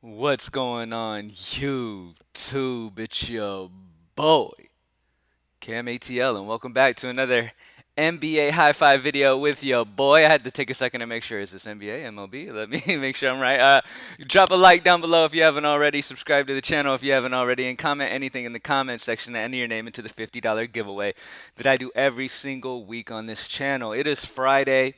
What's going on, YouTube? It's your boy, CamATL, and welcome back to another NBA High Five video with your boy. I had to take a second to make sure, is this NBA, MLB? Let me make sure I'm right. Drop a like down below if you haven't already. Subscribe to the channel if you haven't already. And comment anything in the comment section to enter your name into the $50 giveaway that I do every single week on this channel. It is Friday.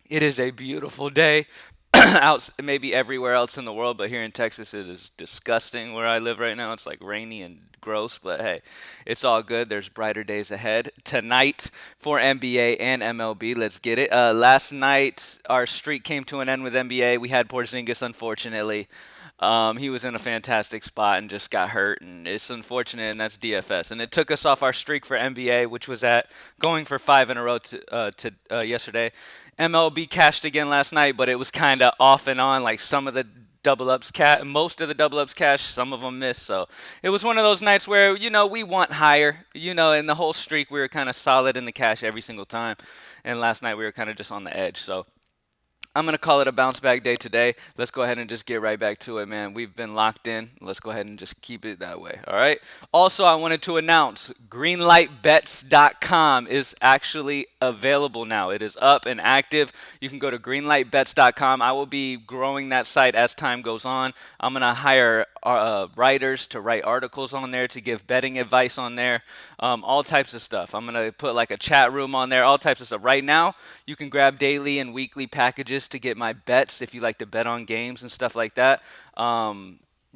It is a beautiful day. Out maybe everywhere else in the world, but here in Texas it is disgusting where I live right now. It's like rainy and gross, but hey, it's all good. There's brighter days ahead tonight for NBA and MLB. Let's get it. Last night our streak came to an end with NBA. We had Porzingis, unfortunately. He was in a fantastic spot and just got hurt, and it's unfortunate, and that's DFS. And it took us off our streak for NBA, which was at going for five in a row to yesterday. MLB cashed again last night, but it was kind of off and on. Like some of the double ups most of the double ups cashed, some of them missed. So it was one of those nights where we want higher. In the whole streak we were kind of solid in the cash every single time, and last night we were kind of just on the edge. So I'm going to call it a bounce back day today. Let's go ahead and just get right back to it, man. We've been locked in. Let's go ahead and just keep it that way, all right? Also, I wanted to announce greenlightbets.com is actually available now. It is up and active. You can go to greenlightbets.com. I will be growing that site as time goes on. I'm going to hire writers to write articles on there, to give betting advice on there, all types of stuff. I'm going to put like a chat room on there, all types of stuff. Right now, you can grab daily and weekly packages to get my bets if you like to bet on games and stuff like that.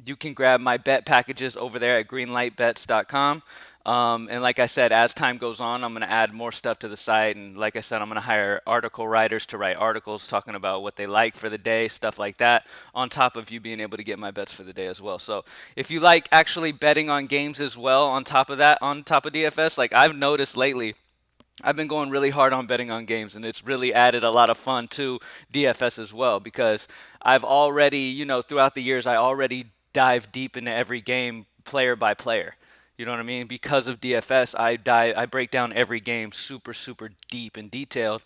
You can grab my bet packages over there at greenlightbets.com. And like I said, as time goes on, I'm going to add more stuff to the site. And like I said, I'm going to hire article writers to write articles talking about what they like for the day, stuff like that, on top of you being able to get my bets for the day as well. So if you like actually betting on games as well, on top of that, on top of DFS, like I've noticed lately, I've been going really hard on betting on games, and it's really added a lot of fun to DFS as well, because I've already, throughout the years, I already dive deep into every game player by player. You know what I mean? Because of DFS, I break down every game super, super deep and detailed.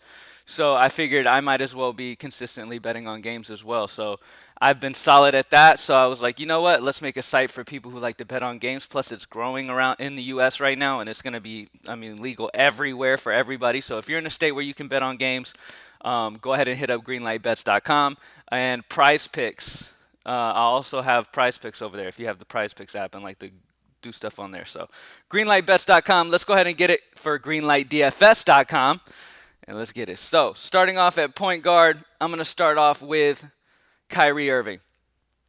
So I figured I might as well be consistently betting on games as well. So I've been solid at that. So I was like, you know what? Let's make a site for people who like to bet on games. Plus, it's growing around in the U.S. right now, and it's going to be, legal everywhere for everybody. So if you're in a state where you can bet on games, go ahead and hit up greenlightbets.com and Prize Picks. I also have Prize Picks over there if you have the Prize Picks app and like to do stuff on there. So greenlightbets.com. Let's go ahead and get it for greenlightdfs.com. And let's get it. So, starting off at point guard, I'm going to start off with Kyrie Irving.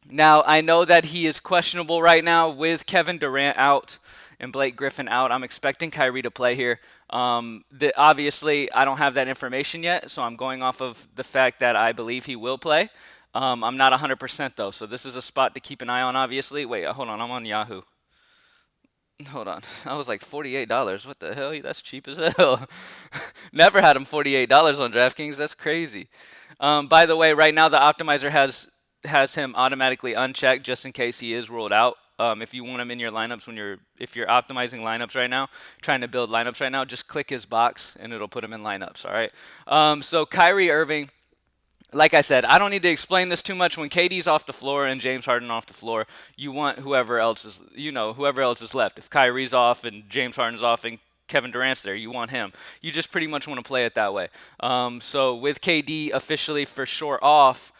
Now, I know that he is questionable right now with Kevin Durant out and Blake Griffin out. I'm expecting Kyrie to play here. Obviously, I don't have that information yet, so I'm going off of the fact that I believe he will play. I'm not 100% though, so this is a spot to keep an eye on, obviously. Wait, hold on. I'm on Yahoo. Hold on. I was like $48. What the hell? That's cheap as hell. Never had him $48 on DraftKings. That's crazy. By the way, right now the optimizer has him automatically unchecked just in case he is ruled out. If you want him in your lineups if you're optimizing lineups right now, trying to build lineups right now, just click his box and it'll put him in lineups. All right. So Kyrie Irving. Like I said, I don't need to explain this too much. When KD's off the floor and James Harden off the floor, you want whoever else is left. If Kyrie's off and James Harden's off and Kevin Durant's there, you want him. You just pretty much want to play it that way. So with KD officially for sure off,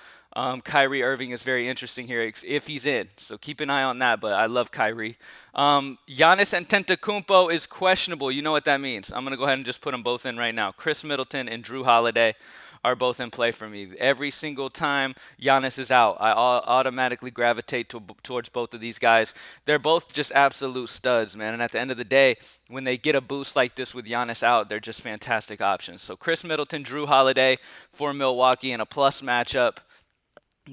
Kyrie Irving is very interesting here if he's in. So keep an eye on that, but I love Kyrie. Giannis Antetokounmpo is questionable. You know what that means. I'm going to go ahead and just put them both in right now. Chris Middleton and Drew Holiday are both in play for me. Every single time Giannis is out, I automatically gravitate towards both of these guys. They're both just absolute studs, man. And at the end of the day, when they get a boost like this with Giannis out, they're just fantastic options. So Chris Middleton, Drew Holiday for Milwaukee in a plus matchup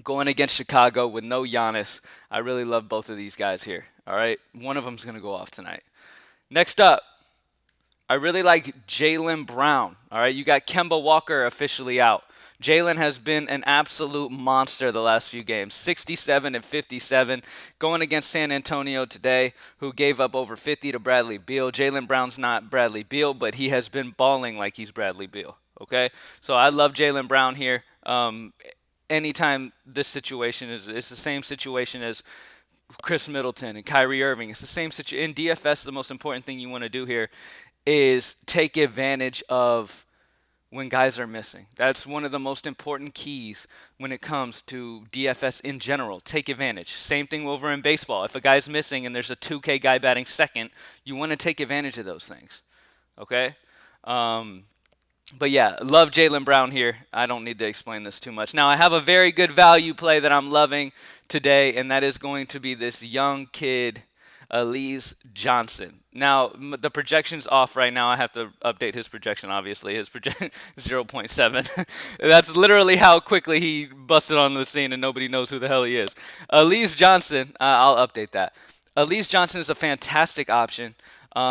going against Chicago with no Giannis. I really love both of these guys here. All right, one of them's going to go off tonight. Next up, I really like Jalen Brown. All right, you got Kemba Walker officially out. Jalen has been an absolute monster the last few games. 67 and 57 going against San Antonio today, who gave up over 50 to Bradley Beal. Jalen Brown's not Bradley Beal, but he has been balling like he's Bradley Beal. Okay, so I love Jalen Brown here. anytime this situation is, it's the same situation as Chris Middleton and Kyrie Irving. It's the same situation. In DFS, the most important thing you want to do here is take advantage of when guys are missing. That's one of the most important keys when it comes to DFS in general. Take advantage. Same thing over in baseball. If a guy's missing and there's a 2K guy batting second, you want to take advantage of those things. Okay? But yeah, love Jalen Brown here. I don't need to explain this too much. Now, I have a very good value play that I'm loving today, and that is going to be this young kid, Elise Johnson. Now, the projection's off right now. I have to update his projection, obviously. His projection 0.7. That's literally how quickly he busted onto the scene, and nobody knows who the hell he is. Elise Johnson, I'll update that. Elise Johnson is a fantastic option.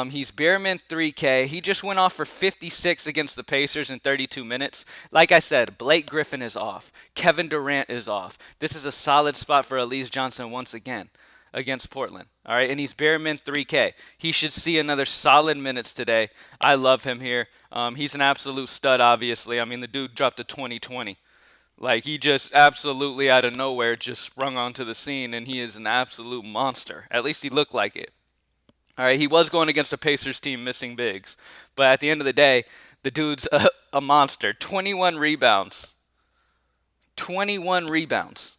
He's Beerman 3K. He just went off for 56 against the Pacers in 32 minutes. Like I said, Blake Griffin is off. Kevin Durant is off. This is a solid spot for Elise Johnson once again against Portland. All right, and he's Beerman 3K. He should see another solid minutes today. I love him here. He's an absolute stud, obviously. I mean, the dude dropped a 20-20. Like, he just absolutely out of nowhere just sprung onto the scene, and he is an absolute monster. At least he looked like it. All right, he was going against a Pacers team missing bigs. But at the end of the day, the dude's a monster. 21 rebounds. 21 rebounds.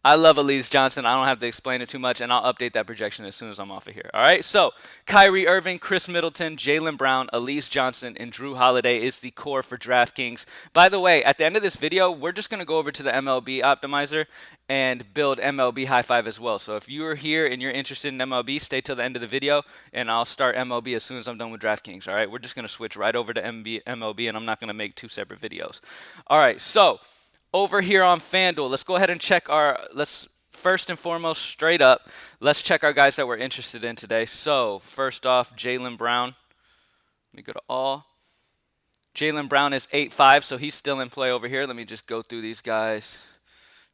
I love Elise Johnson. I don't have to explain it too much, and I'll update that projection as soon as I'm off of here. All right, so Kyrie Irving, Chris Middleton, Jalen Brown, Elise Johnson, and Drew Holiday is the core for DraftKings. By the way, at the end of this video, we're just going to go over to the MLB optimizer and build MLB High Five as well. So if you're here and you're interested in MLB, stay till the end of the video, and I'll start MLB as soon as I'm done with DraftKings. All right, we're just going to switch right over to MLB, and I'm not going to make two separate videos. All right, so over here on Fanduel, let's go ahead and check let's first and foremost, straight up, let's check our guys that we're interested in today. So, first off, Jalen Brown. Let me go to all. Jalen Brown is 8.5, so he's still in play over here. Let me just go through these guys.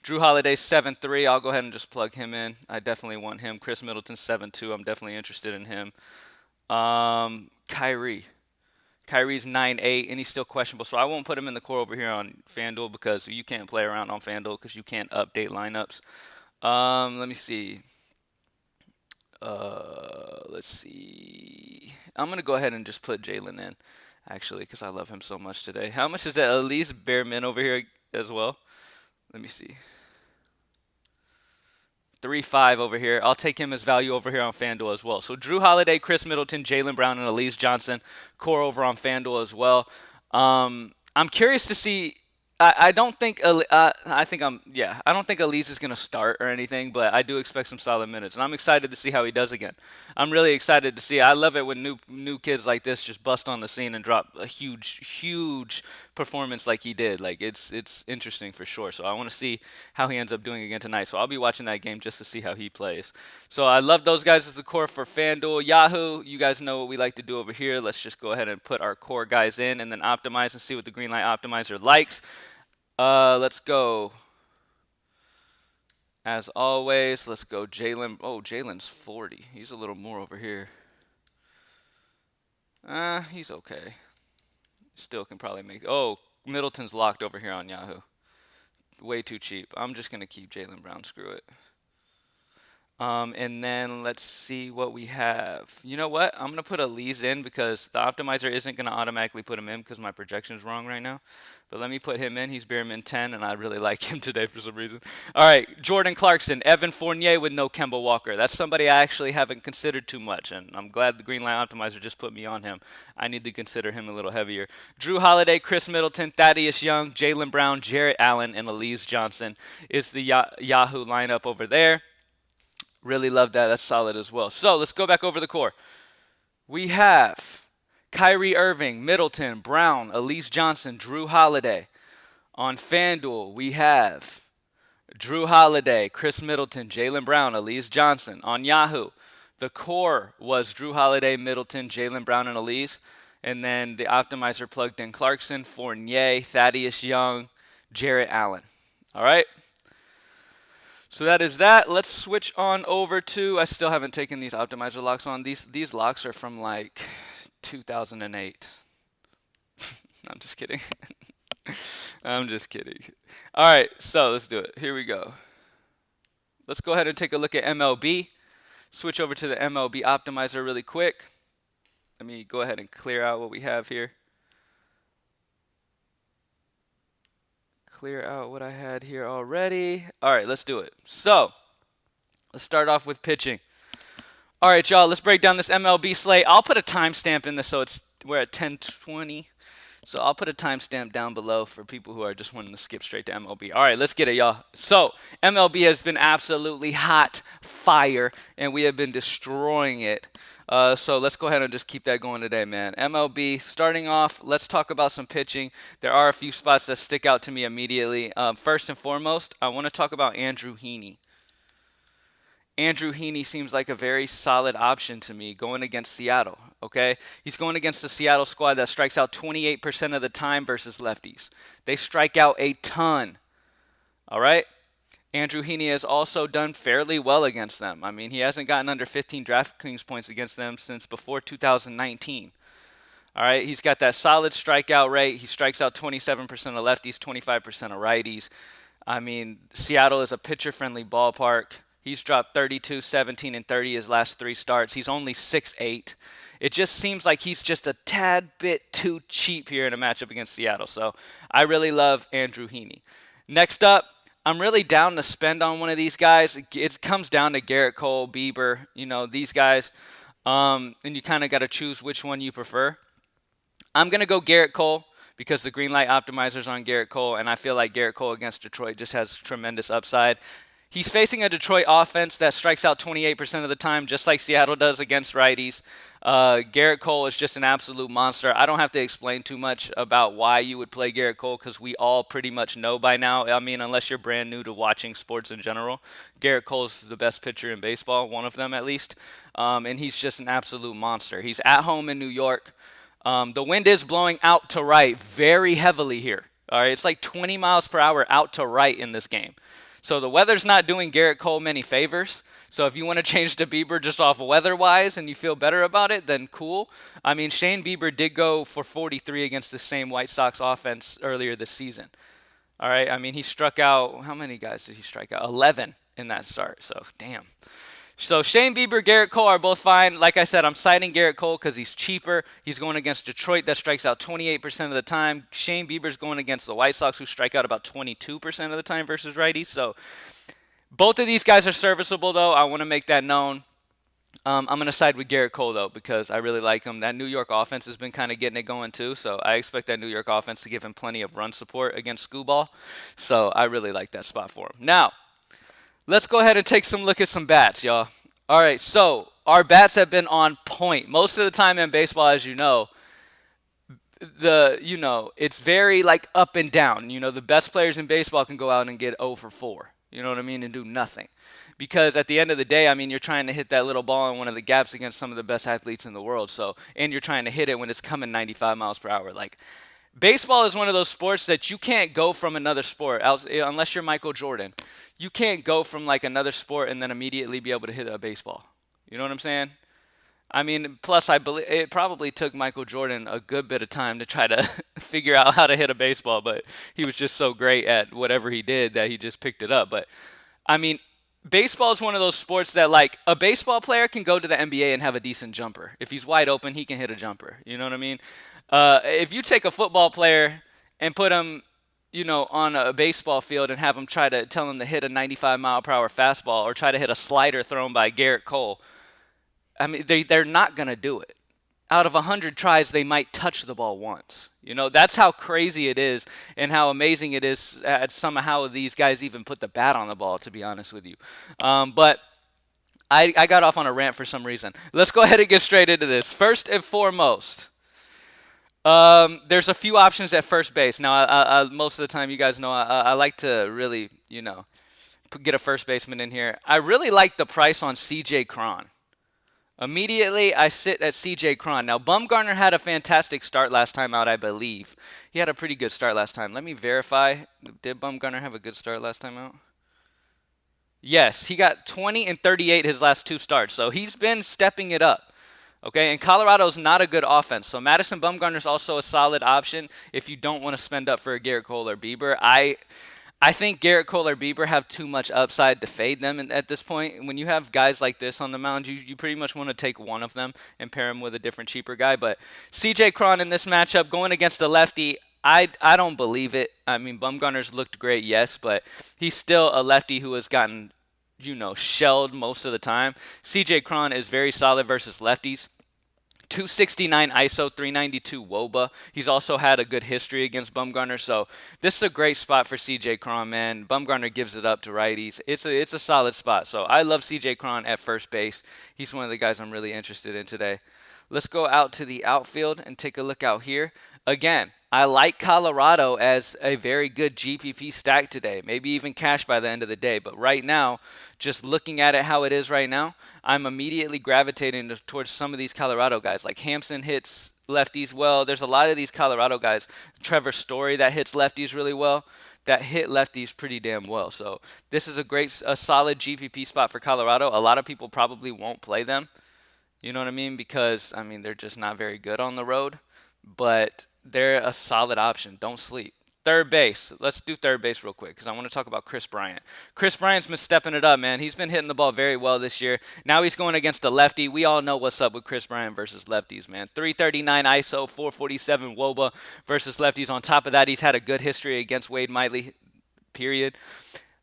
Drew Holiday, 7.3. I'll go ahead and just plug him in. I definitely want him. Chris Middleton, 7.2. I'm definitely interested in him. Kyrie's 9.8, and he's still questionable, so I won't put him in the core over here on FanDuel because you can't play around on FanDuel because you can't update lineups. Let me see. Let's see. I'm going to go ahead and just put Jalen in, actually, because I love him so much today. How much is that Elise Beerman over here as well? Let me see. 3.5 over here. I'll take him as value over here on FanDuel as well. So Drew Holiday, Chris Middleton, Jalen Brown, and Elise Johnson, core over on FanDuel as well. I'm curious to see. I don't think I don't think Elise is gonna start or anything, but I do expect some solid minutes, and I'm excited to see how he does again. I'm really excited to see. I love it when new kids like this just bust on the scene and drop a huge performance like he did. Like it's interesting for sure. So I want to see how he ends up doing again tonight. So I'll be watching that game just to see how he plays. So I love those guys as the core for FanDuel. Yahoo, you guys know what we like to do over here. Let's just go ahead and put our core guys in and then optimize and see what the Greenlight Optimizer likes. Let's go. As always, let's go Jalen. Oh, Jalen's 40. He's a little more over here. He's okay. Still can probably make. Oh, Middleton's locked over here on Yahoo. Way too cheap. I'm just going to keep Jalen Brown. Screw it. And then let's see what we have. You know what? I'm going to put Elise in because the optimizer isn't going to automatically put him in because my projection is wrong right now. But let me put him in. He's Beerman 10, and I really like him today for some reason. All right, Jordan Clarkson, Evan Fournier with no Kemba Walker. That's somebody I actually haven't considered too much, and I'm glad the Greenlight Optimizer just put me on him. I need to consider him a little heavier. Drew Holiday, Chris Middleton, Thaddeus Young, Jalen Brown, Jarrett Allen, and Elise Johnson is the Yahoo lineup over there. Really love that. That's solid as well. So let's go back over the core. We have Kyrie Irving, Middleton, Brown, Elise Johnson, Drew Holiday. On FanDuel, we have Drew Holiday, Chris Middleton, Jalen Brown, Elise Johnson. On Yahoo, the core was Drew Holiday, Middleton, Jalen Brown, and Elise. And then the optimizer plugged in Clarkson, Fournier, Thaddeus Young, Jarrett Allen. All right? So that is that. Let's switch on over to, I still haven't taken these optimizer locks on. These locks are from like 2008. No, I'm just kidding. I'm just kidding. All right, so let's do it. Here we go. Let's go ahead and take a look at MLB. Switch over to the MLB optimizer really quick. Let me go ahead and clear out what we have here. Clear out what I had here already. All right, let's do it. So, let's start off with pitching. All right, y'all, let's break down this MLB slate. I'll put a timestamp in this so we're at 10:20. So I'll put a timestamp down below for people who are just wanting to skip straight to MLB. All right, let's get it, y'all. So MLB has been absolutely hot fire, and we have been destroying it. So let's go ahead and just keep that going today, man. MLB, starting off, let's talk about some pitching. There are a few spots that stick out to me immediately. First and foremost, I want to talk about Andrew Heaney. Andrew Heaney seems like a very solid option to me going against Seattle, okay? He's going against the Seattle squad that strikes out 28% of the time versus lefties. They strike out a ton, all right? Andrew Heaney has also done fairly well against them. I mean, he hasn't gotten under 15 DraftKings points against them since before 2019. All right, he's got that solid strikeout rate. He strikes out 27% of lefties, 25% of righties. I mean, Seattle is a pitcher-friendly ballpark. He's dropped 32, 17, and 30 his last three starts. He's only 6'8". It just seems like he's just a tad bit too cheap here in a matchup against Seattle. So I really love Andrew Heaney. Next up, I'm really down to spend on one of these guys. It comes down to Garrett Cole, Bieber, these guys. And you kind of got to choose which one you prefer. I'm going to go Garrett Cole because the green light optimizer's on Garrett Cole, and I feel like Garrett Cole against Detroit just has tremendous upside. He's facing a Detroit offense that strikes out 28% of the time, just like Seattle does against righties. Garrett Cole is just an absolute monster. I don't have to explain too much about why you would play Garrett Cole because we all pretty much know by now. I mean, unless you're brand new to watching sports in general, Garrett Cole's the best pitcher in baseball, one of them at least, and he's just an absolute monster. He's at home in New York. The wind is blowing out to right very heavily here. All right, it's like 20 miles per hour out to right in this game. So the weather's not doing Garrett Cole many favors. So if you want to change to Bieber just off weather-wise and you feel better about it, then cool. I mean, Shane Bieber did go for 43 against the same White Sox offense earlier this season. All right, I mean, he struck out, how many guys did he strike out? 11 in that start, so damn. So Shane Bieber, Garrett Cole are both fine. Like I said, I'm citing Garrett Cole because he's cheaper. He's going against Detroit that strikes out 28% of the time. Shane Bieber's going against the White Sox who strike out about 22% of the time versus righties. So both of these guys are serviceable, though. I want to make that known. I'm going to side with Garrett Cole, though, because I really like him. That New York offense has been kind of getting it going, too. So I expect that New York offense to give him plenty of run support against Scooball. So I really like that spot for him. Now, let's go ahead and take some look at some bats, y'all. All right, so our bats have been on point. Most of the time in baseball, as you know, it's very like up and down. The best players in baseball can go out and get 0 for 4. You know what I mean? And do nothing. Because at the end of the day, I mean, you're trying to hit that little ball in one of the gaps against some of the best athletes in the world. So, and you're trying to hit it when it's coming 95 miles per hour. Like, baseball is one of those sports that you can't go from another sport unless you're Michael Jordan. You can't go from like another sport and then immediately be able to hit a baseball. You know what I'm saying? I mean, plus I believe it probably took Michael Jordan a good bit of time to try to figure out how to hit a baseball, but he was just so great at whatever he did that he just picked it up. But I mean, baseball is one of those sports that like a baseball player can go to the NBA and have a decent jumper. If he's wide open, he can hit a jumper. You know what I mean? If you take a football player and put him, on a baseball field and have him try to tell him to hit a 95 mile per hour fastball or try to hit a slider thrown by Garrett Cole, I mean, they're not going to do it. Out of 100 tries, they might touch the ball once. That's how crazy it is and how amazing it is at somehow these guys even put the bat on the ball, to be honest with you. But I got off on a rant for some reason. Let's go ahead and get straight into this. First and foremost, there's a few options at first base. Now, I most of the time, you guys know, I like to really, get a first baseman in here. I really like the price on C.J. Cron. Immediately, I sit at C.J. Cron. Now, Bumgarner had a fantastic start last time out, I believe. He had a pretty good start last time. Let me verify. Did Bumgarner have a good start last time out? Yes, he got 20 and 38 his last two starts, so he's been stepping it up. Okay, and Colorado's not a good offense. So Madison Bumgarner's also a solid option if you don't want to spend up for a Garrett Cole or Bieber. I think Garrett Cole or Bieber have too much upside to fade them at this point. When you have guys like this on the mound, you pretty much want to take one of them and pair him with a different, cheaper guy. But CJ Cron in this matchup going against a lefty, I don't believe it. I mean, Bumgarner's looked great, yes, but he's still a lefty who has gotten, shelled most of the time. CJ Cron is very solid versus lefties. 269 ISO, 392 WOBA. He's also had a good history against Bumgarner, so this is a great spot for CJ Cron, man. Bumgarner gives it up to righties. It's a solid spot. So I love CJ Cron at first base. He's one of the guys I'm really interested in today. Let's go out to the outfield and take a look out here. Again, I like Colorado as a very good GPP stack today, maybe even cash by the end of the day. But right now, just looking at it how it is right now, I'm immediately gravitating towards some of these Colorado guys. Like Hampson hits lefties well. There's a lot of these Colorado guys. Trevor Story that hits lefties really well. That hit lefties pretty damn well. So this is a solid GPP spot for Colorado. A lot of people probably won't play them. You know what I mean? Because, they're just not very good on the road. But they're a solid option. Don't sleep. Third base. Let's do third base real quick because I want to talk about Chris Bryant. Chris Bryant's been stepping it up, man. He's been hitting the ball very well this year. Now he's going against a lefty. We all know what's up with Chris Bryant versus lefties, man. 339 ISO, 447 WOBA versus lefties. On top of that, he's had a good history against Wade Miley, period.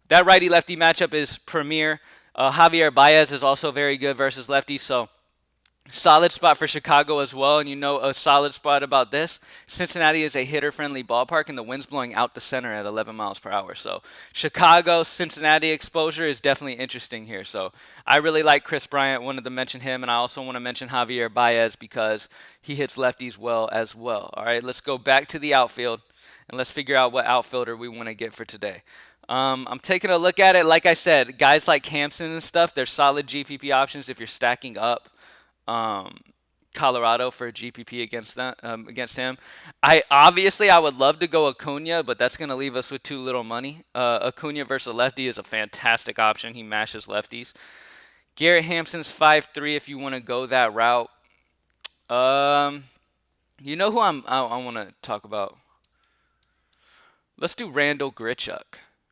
That righty-lefty matchup is premier. Javier Baez is also very good versus lefties, so solid spot for Chicago as well. And a solid spot about this, Cincinnati is a hitter-friendly ballpark, and the wind's blowing out the center at 11 miles per hour. So Chicago, Cincinnati exposure is definitely interesting here. So I really like Chris Bryant, wanted to mention him, and I also want to mention Javier Baez because he hits lefties well as well. All right, let's go back to the outfield, and let's figure out what outfielder we want to get for today. I'm taking a look at it. Like I said, guys like Hampson and stuff, they're solid GPP options if you're stacking up Colorado for a GPP against him. I would love to go Acuna, but that's going to leave us with too little money. Acuna versus a lefty is a fantastic option. He mashes lefties. Garrett Hampson's 5'3" if you want to go that route. You know who I want to talk about? Let's do Randall Grichuk.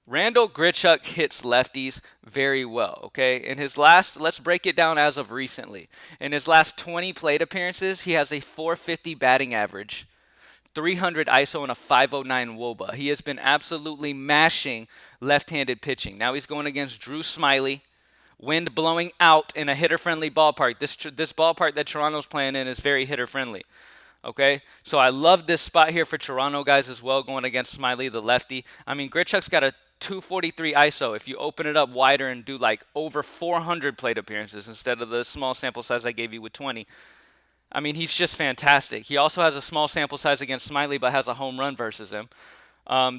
Randall Grichuk hits lefties very well, okay? Let's break it down as of recently. In his last 20 plate appearances, he has a 450 batting average, 300 ISO, and a 509 WOBA. He has been absolutely mashing left-handed pitching. Now he's going against Drew Smyly, wind blowing out in a hitter-friendly ballpark. This ballpark that Toronto's playing in is very hitter-friendly. Okay, so I love this spot here for Toronto guys as well, going against Smyly, the lefty. Grichuk's got a 243 ISO. If you open it up wider and do like over 400 plate appearances instead of the small sample size I gave you with 20, he's just fantastic. He also has a small sample size against Smyly, but has a home run versus him.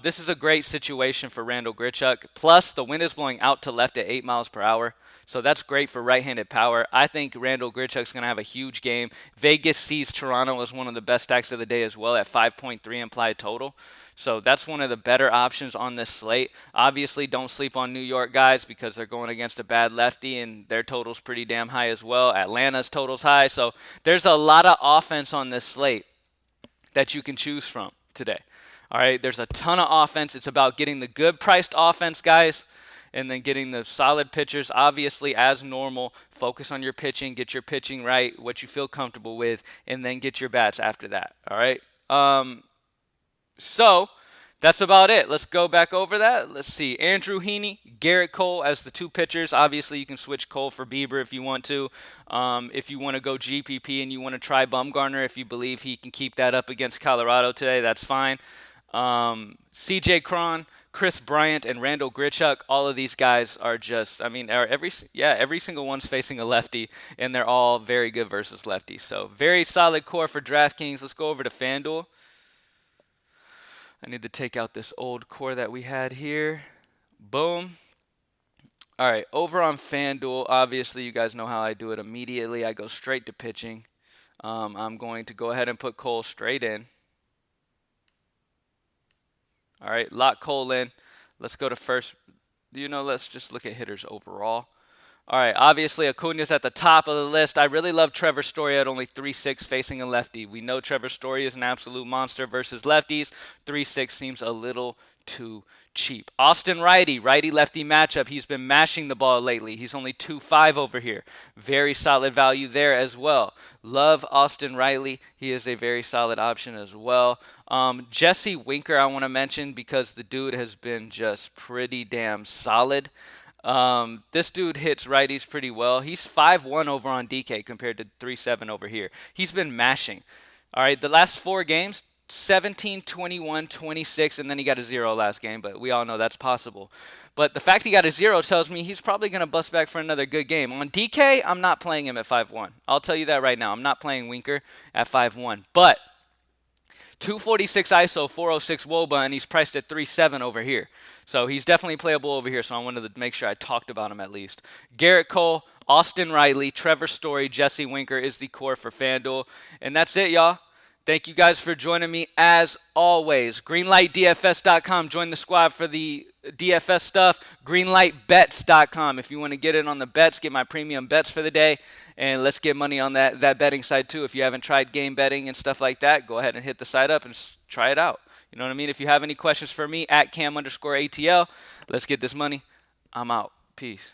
This is a great situation for Randall Grichuk. Plus, the wind is blowing out to left at 8 miles per hour. So that's great for right-handed power. I think Randall Grichuk's going to have a huge game. Vegas sees Toronto as one of the best stacks of the day as well at 5.3 implied total. So that's one of the better options on this slate. Obviously, don't sleep on New York guys because they're going against a bad lefty, and their total's pretty damn high as well. Atlanta's total's high. So there's a lot of offense on this slate that you can choose from today. All right, there's a ton of offense. It's about getting the good priced offense, guys, and then getting the solid pitchers. Obviously, as normal, focus on your pitching, get your pitching right, what you feel comfortable with, and then get your bats after that. All right. So that's about it. Let's go back over that. Let's see. Andrew Heaney, Garrett Cole as the two pitchers. Obviously, you can switch Cole for Bieber if you want to. If you want to go GPP and you want to try Bumgarner, if you believe he can keep that up against Colorado today, that's fine. CJ Cron, Chris Bryant, and Randall Grichuk, all of these guys are just, every single one's facing a lefty, and they're all very good versus lefties. So very solid core for DraftKings. Let's go over to Fanduel. I need to take out this old core that we had here. Boom. All right, over on Fanduel, obviously you guys know how I do it immediately. I go straight to pitching. I'm going to go ahead and put Cole straight in. All right, lock Cole in. Let's go to first. Let's just look at hitters overall. All right, obviously Acuna's at the top of the list. I really love Trevor Story at only 3.6 facing a lefty. We know Trevor Story is an absolute monster versus lefties. 3.6 seems a little too cheap. Austin righty lefty matchup. He's been mashing the ball lately. He's only 2.5 over here. Very solid value there as well. Love Austin Riley. He is a very solid option as well. Jesse Winker, I want to mention because the dude has been just pretty damn solid. This dude hits righties pretty well. He's 5-1 over on DK compared to 3-7 over here. He's been mashing. All right, the last 4 games, 17, 21, 26, and then he got a 0 last game, but we all know that's possible. But the fact he got a 0 tells me he's probably going to bust back for another good game. On DK, I'm not playing him at 5-1. I'll tell you that right now. I'm not playing Winker at 5-1. But 246 ISO, 406 WOBA, and he's priced at 3.7 over here. So he's definitely playable over here, so I wanted to make sure I talked about him at least. Garrett Cole, Austin Riley, Trevor Story, Jesse Winker is the core for Fanduel. And that's it, y'all. Thank you guys for joining me as always. Greenlightdfs.com. Join the squad for the DFS stuff. Greenlightbets.com. If you want to get in on the bets, get my premium bets for the day. And let's get money on that betting side too. If you haven't tried game betting and stuff like that, go ahead and hit the site up and try it out. You know what I mean? If you have any questions for me, at Cam_ATL. Let's get this money. I'm out. Peace.